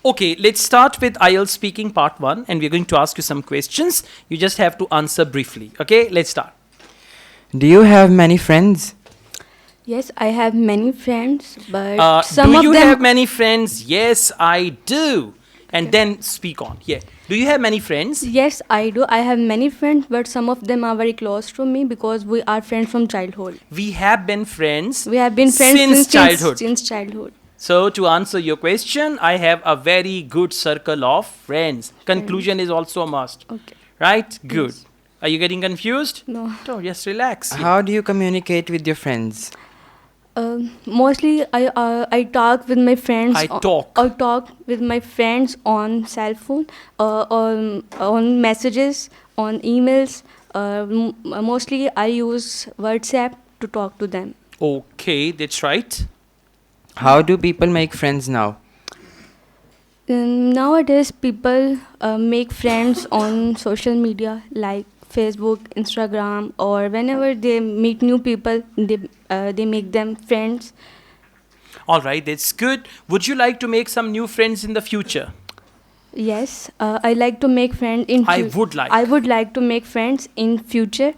Okay, let's start with IELTS speaking part 1 and we're going to ask you some questions. You just have to answer briefly. Okay, let's start. Do you have many friends? Yes, I have many friends, but Do you have many friends? Yes, I do. And then speak on. Yeah. Do you have many friends? Yes, I do. I have many friends, but some of them are very close to me because we are friends from childhood. We have been friends. We have been friends since childhood. Since childhood. So to answer your question, I have a very good circle of friends. Conclusion is also a must. Okay. Right? Good. Yes. Are you getting confused? No. No, just relax. How do you communicate with your friends? Mostly, I talk with my friends. I talk. I talk with my friends on cell phone, on messages, on emails. Mostly, I use WhatsApp to talk to them. Okay, that's right. How do people make friends now? Nowadays, people make friends on social media like Facebook, Instagram, or whenever they meet new people, they make them friends. All right, that's good. Would you like to make some new friends in the future? Yes, I like to make friends in. I would like. I would like to make friends in future.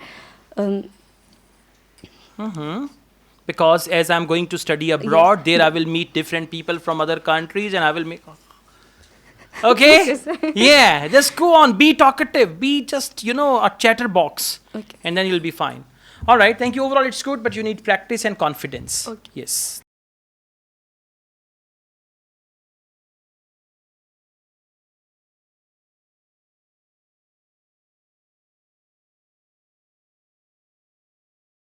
Because as I'm going to study abroad, there I will meet different people from other countries and I will make... Okay? Yeah, just go on. Be talkative. Be just, a chatterbox. Okay. And then you'll be fine. All right, thank you. Overall, it's good, but you need practice and confidence. Okay. Yes.